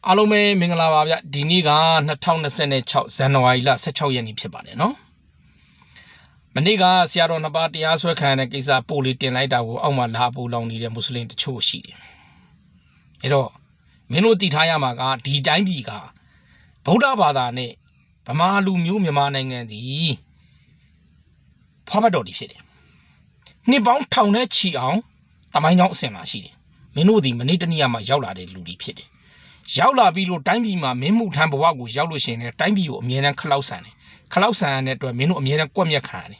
အားလုံးပဲမင်္ဂလာပါဗျဒီနေ့က2026ဇန်နဝါရီလ16ရက်နေ့ဖြစ်ပါတယ်နော်မနေ့ကဆရာတော်နှစ်ပါးတရားစွဲခံရတဲ့ကိစ္စပို့လေးတင်လိုက်တာကိုအောက်မှာလာပူလောင်နေတဲ့မွတ်စလင်တချို့ရှိတယ်အဲ့တော့မင်းတို့တည်ထားရမှာကဒီတိုင်းပြည်ကဗုဒ္ဓဘာသာနဲ့ဗမာလူမျိုးမြန်မာနိုင်ငံဒီဖွားပတ်တော်ဒီဖြစ်တယ်နှစ်ပေါင်းထောင်နဲ့ချီအောင်တမိုင်းကြောင်းအစင်လာရှိတယ်မင်းတို့ဒီမနေ့တနေ့မှရောက်လာတဲ့လူတွေဖြစ်တယ်ရောက်လာပြီးလို့တိုင်းပြည်မှာမင်းမှုထမ်းဘဝကိုရောက်လို့ရှိရင်လည်းတိုင်းပြည်ကိုအမြဲတမ်းခလောက်ဆန်တယ်ခလောက်ဆန်ရတဲ့အတွက်မင်းတို့အမြဲတမ်းကွက်မြက်ခံရတယ်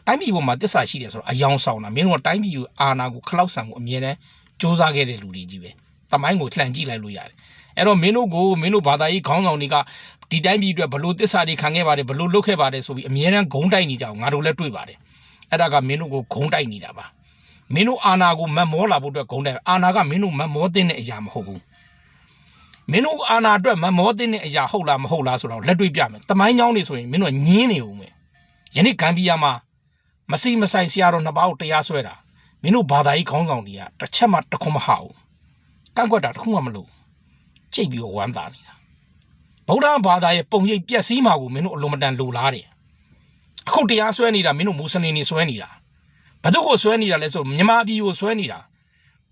တိုင်းပြည်ပေါ်မှာတစ္ဆာရှိတယ်ဆိုတော့အယောင်ဆောင်တာမင်းတို့ကတိုင်းပြည်ကိုအာဏာကိုခလောက်ဆန်ကိုအမြဲတမ်းစ조사ခဲ့တဲ့လူတွေကြီးပဲတမိုင်းကိုလှန်ကြည့်လိုက်လို့ရတယ်အဲ့တော့မင်းတို့ဘာသာရေးခေါင်းဆောင်တွေကဒီတိုင်းပြည်အတွက်ဘလို့တစ္ဆာတွေခံခဲ့ပါတယ်ဘလို့လုပ်ခဲ့ပါတယ်ဆိုပြီးအမြဲတမ်းဂုံးတိုက်နေကြအောင်ငါတို့လည်းတွေ့ပါတယ်အဲ့ဒါကမင်းတို့ကိုဂုံးတိုက်နေတာပါမင်းတို့အာဏာကိုမတ်မောလာဖို့အတွက်ဂုံးတိုက်အာဏာကမင်းတို့မတ်မောတဲ့အရာမဟုတ်ဘူးမင်းတို့အာဏာအတွက်မမောတဲ့အရာဟုတ်လားမဟုတ်လားဆိုတော့လက်တွေ့ပြမယ်တမိုင်းကြောင်းနေဆိုရင်မင်းတို့ညင်းနေဦးမယ်ယနေ့ဂမ်ဘီယာမှာမစီမဆိုင်ဆရာတော်နှစ်ပါးကိုတရားစွဲတာမင်းတို့ဘာသာရေးခေါင်းဆောင်တွေကတစ်ချက်မှတခွန်းမဟဘူးကန့်ကွက်တာတခုမှမလုပ်ကြိတ်ပြီးဝမ်းသာနေတာဗုဒ္ဓဘာသာရဲ့ပုံရိပ်ပျက်စီးမှာကိုမင်းတို့အလုံးမတန်လိုလားတယ်အခုတရားစွဲနေတာမင်းတို့မွတ်စလင်တွေစွဲနေတာဘာတို့ကိုစွဲနေတာလဲဆိုမြန်မာပြည်ကိုစွဲနေတာ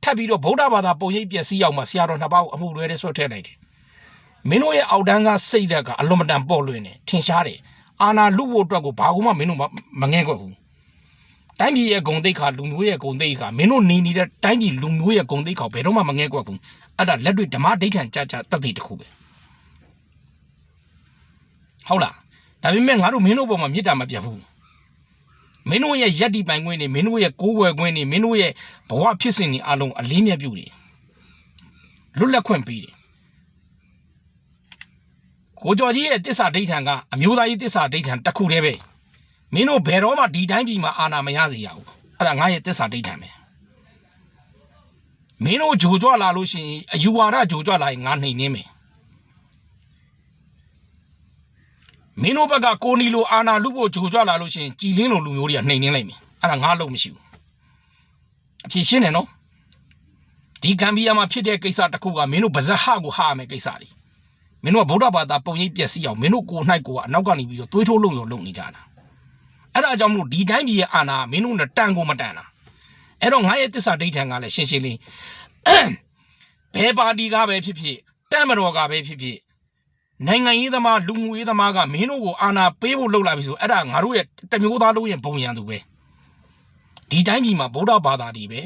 ထပ်ပြီးတော့ဗုဒ္ဓဘာသာပုံရိပ်ပျက်စီးအောင်မှာဆရာတော်နှစ်ပါးကိုအမှုလွဲတဲ့ဆွတ်ထည့်လိုက်တယ်မင်းတို့ရဲ့အောက်တန်းကစိတ်ဓာတ်ကအလွန်မတန်ပေါ်လွင်တယ်ထင်ရှားတယ်အာနာလူဖို့အတွက်ကိုဘာကူမှမင်းတို့မငဲ့ကွက်ဘူးတိုင်းပြည်ရဲ့ဂုံတိတ်ခါလူမျိုးရဲ့ဂုံတိတ်ခါမင်းတို့နေနေတဲ့တိုင်းပြည်လူမျိုးရဲ့ဂုံတိတ်ခါဘယ်တော့မှမငဲ့ကွက်ဘူးအဲ့ဒါလက်တွေ့ဓမ္မဒိဋ္ဌံကြကြတတ်သိတစ်ခုပဲဟုတ်လားဒါပေမဲ့ငါတို့မင်းတို့ပေါ်မှာမေတ္တာမပြတ်ဘူးမင်းတို့ရဲ့ယက်တီပိုင်ခွင့်တွေမင်းတို့ရဲ့ကိုးကွယ်ခွင့်တွေမင်းတို့ရဲ့ဘဝဖြစ်စဉ်တွေအလုံးအလေးမြတ်ပြုတယ်လွတ်လပ်ခွင့်ပေးတယ်ကိုကျော်ကြီးရဲ့တစ္ဆာဒိဋ္ဌံကအမျိုးသားရေးတစ္ဆာဒိဋ္ဌံတစ်ခုတည်းပဲမင်းတို့ဘယ်တော့မှဒီတိုင်းပြည်မှာအာဏာမရစေရဘူးအဲ့ဒါငါရဲ့တစ္ဆာဒိဋ္ဌံပဲမင်းတို့ဂျိုကြွလာလို့ရှိရင်အယူဝါဒဂျိုကြွလာရင်ငါနှိမ်နှင်းမယ်မင်းတို့ဘက်ကကိုနီလိုအာဏာလူဖို့ဂျိုကြွလာလို့ရှိရင်ကြည်လင်းလိုလူမျိုးတွေကနှိမ်နှင်းလိုက်မယ်အဲ့ဒါငါလုံးမရှိဘူးအဖြစ်ရှင်းတယ်နော်ဒီဂမ်ဘီယာမှာဖြစ်တဲ့ကိစ္စတစ်ခုကမင်းတို့ဗဇက်ဟကိုဟာရမယ်ကိစ္စတွေမင်းတို့ကဗုဒ္ဓဘာသာပုံရိပ်ပျက်စီးအောင်မင်းတို့ကို၌ကိုကအနောက်ကနေပြီးတော့သွေးထိုးလုံလုံနေကြတာအဲ့ဒါကြောင့်မလို့ဒီတိုင်းပြည်ရဲ့အာဏာမင်းတို့နဲ့တန်ကိုမတန်တာအဲ့တော့ငါရဲ့တစ္ဆာဒိဋ္ဌံကလည်းရှင်းရှင်းလေးဘယ်ပါတီကပဲဖြစ်ဖြစ်တမ်းမတော်ကပဲဖြစ်ဖြစ်နိုင်ငံရေးသမားလူမှုရေးသမားကမင်းတို့ကိုအာဏာပေးဖို့လှုပ်လာပြီဆိုအဲ့ဒါငါတို့ရဲ့တမျိုးသားလုံးရဲ့ဘုံရန်သူပဲဒီတိုင်းပြည်မှာဗုဒ္ဓဘာသာတွေပဲ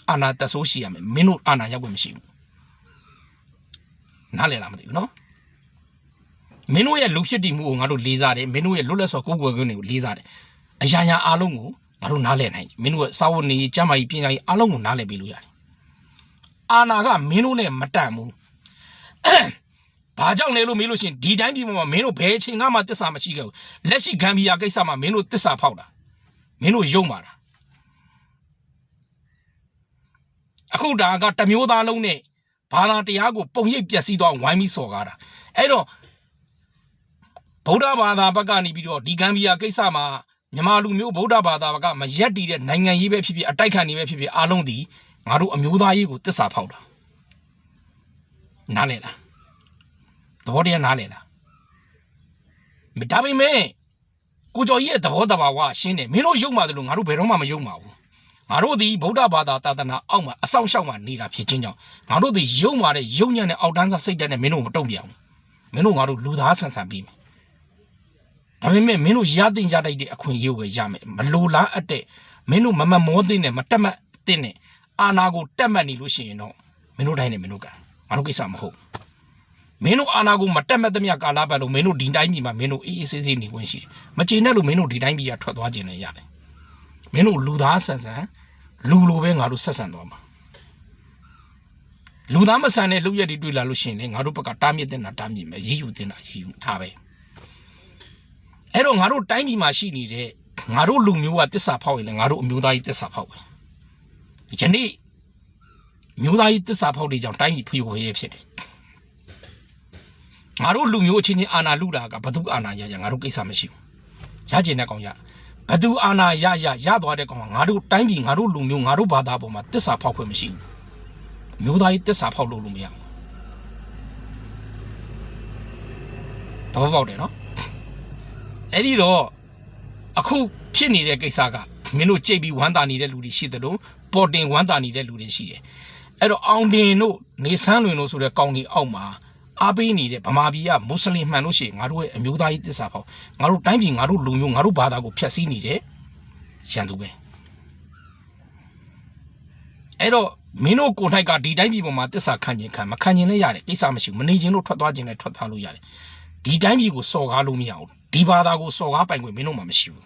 အာဏာတဆိုးရှိရမယ်မင်းတို့အာဏာရောက်ခွင့်မရှိဘူးနားလည်လားမသိဘူးနော်မင်းတို့ရဲ့လူဖြစ်တည်မှုကိုငါတို့လေးစားတယ်မင်းတို့ရဲ့လွတ်လပ်စွာကိုယ်ကွယ်ခွင့်တွေကိုလေးစားတယ်အရာရာအားလုံးကိုငါတို့နားလည်နိုင်တယ်မင်းတို့ရဲ့စာဝတ်နေရေးကျမ်းမာရေးပညာရေးအားလုံးကိုနားလည်ပေးလို့ရတယ်အာဏာကမင်းတို့နဲ့မတန်ဘူးဘာကြောင့်လဲလို့မေးလို့ရှိရင်ဒီတိုင်းပြည်မှာမင်းတို့ဘယ်အချိန်မှတစ္ဆာမရှိခဲ့ဘူးလက်ရှိဂမ်ဘီယာကိစ္စမှာမင်းတို့တစ္ဆာဖောက်တာမင်းတို့ယုံပါတာအခုဒါကတမျိုးသားလုံးနဲ့ဘာသာတရားကိုပုံရိပ်ပျက်စီးသွားဝိုင်းပြီးစော်ကားတာအဲ့တော့ဗုဒ္ဓဘာသာဘက်ကနေပြီးတော့ဒီဂမ်ဘီယာကိစ္စမှာမြန်မာလူမျိုးဗုဒ္ဓဘာသာဘက်ကမရက်တည်တဲ့နိုင်ငံရေးပဲဖြစ်ဖြစ်အတိုက်ခံနေပဲဖြစ်ဖြစ်အားလုံးဒီငါတို့အမျိုးသားရေးကိုတစ္ဆာဖောက်တာနားလည်လားသဘောတရားနားလည်လားဒါပေမဲ့ကိုကျော်ကြီးရဲ့သဘောတဘာဝရှင်းတယ်မင်းတို့ယုံပါတယ်လို့ငါတို့ဘယ်တော့မှမယုံပါဘူးငါတို့ဒီဗုဒ္ဓဘာသာသာသနာအောက်မှာအဆောင်ရှောက်မှာနေတာဖြစ်ချင်းကြောင့်ငါတို့ဒီယုံပါတဲ့ယုံညံ့တဲ့အောက်တန်းစားစိတ်ဓာတ်နဲ့မင်းတို့မတုံ့ပြန်ဘူးမင်းတို့ငါတို့လူသားဆန်ဆန်ပြီးမယ်ဒါပေမဲ့မင်းတို့ရတဲ့တဲ့အခွင့်အရေးကိုရမယ်မလိုလားအပ်တဲ့မင်းတို့မမောတဲ့နဲ့မတက်မတ်တဲ့နဲ့အာနာကိုတက်မှတ်နေလို့ရှိရင်တော့မင်းတို့တိုင်းနဲ့မင်းတို့ကငါတို့ကိစ္စမဟုတ်မင်းတို့အာနာကိုမတက်မတ်သမျှကာလပတ်လို့မင်းတို့ဒီတိုင်းပြည်မှာမင်းတို့အေးအေးဆေးဆေးနေခွင့်ရှိတယ်မကျေနပ်လို့မင်းတို့ဒီတိုင်းပြည်ကထွက်သွားခြင်းလည်းရတယ်မင်းတို့လူသားဆန်ဆန်လူလိုပဲငါတို့ဆက်ဆံသွားမှာလူသားမဆန်တဲ့လုပ်ရက်တွေတွေ့လာလို့ရှိရင်လည်းငါတို့ဘက်ကတားမြစ်တဲ့တာတားမြစ်မယ်ရေးယူတဲ့တာရေးယူထားပဲအဲ့တော့ငါတို့တိုင်းပြည်မှာရှိနေတဲ့ငါတို့လူမျိုးကတစ္ဆာဖောက်ရင်လည်းငါတို့အမျိုးသားကြီးတစ္ဆာဖောက်ပဲယနေ့မျိုးသားကြီးတစ္ဆာဖောက်တွေကြောင့်တိုင်းပြည်ဖွေဝေရဖြစ်တယ်ငါတို့လူမျိုးအချင်းချင်းအာဏာလုတာကဘသူအာဏာရငါတို့ကိစ္စမရှိဘူးရကျင်တဲ့ကောင်ရဘသူအာဏာရသွားတဲ့ကောင်ကငါတို့တိုင်းပြည်ငါတို့လူမျိုးငါတို့ဘာသာပေါ်မှာတစ္ဆာဖောက်ခွင့်မရှိဘူးမျိုးသားကြီးတစ္ဆာဖောက်လို့မရဘူး ဘောပေါက်တယ်နော်အဲ့ဒီတော့အခုဖြစ်နေတဲ့ကိစ္စကမင်းတို့ကြိတ်ပြီးဝမ်းသာနေတဲ့လူတွေရှိတယ်လို့ပေါ်တင်ဝမ်းသာနေတဲ့လူတွေရှိတယ်အဲ့တော့အောင်တင်တို့နေဆန်းလွင်တို့ဆိုတဲ့ကောင်းကြီးအောက်မှာအားပေးနေတဲ့ဗမာပြည်ကမွတ်စလင်မှန်လို့ရှိရင်ငါတို့ရဲ့အမျိုးသားရေးတစ္ဆာပေါ့ငါတို့တိုင်းပြည်ငါတို့လူမျိုးငါတို့ဘာသာကိုဖျက်ဆီးနေတဲ့ရန်သူပဲအဲ့တော့မင်းတို့ကိုယ်၌ကဒီတိုင်းပြည်ပေါ်မှာတစ္ဆာခံခြင်းခံမခံခြင်းလည်းရတယ်ကိစ္စမရှိဘူးမနေခြင်းလို့ထွက်သွားခြင်းလည်းထွက်သွားလို့ရတယ်ဒီတိုင်းပြည်ကိုစော်ကားလို့မရဘူးဒီဘာသာကိုစော်ကားပိုင်ခွင့်မင်းတို့မှမရှိဘူး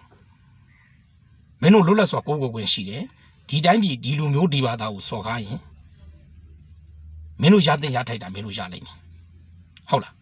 မင်းတို့လွတ်လပ်စွာကိုယ်ကိုယ်ခွင့်ရှိတယ်ဒီတိုင်းပြည်ဒီလူမျိုးဒီဘာသာကိုစော်ကားရင်မင်းတို့ရတဲ့ရထိုက်တာမင်းတို့ရလိမ့်မယ်ဟုတ်လား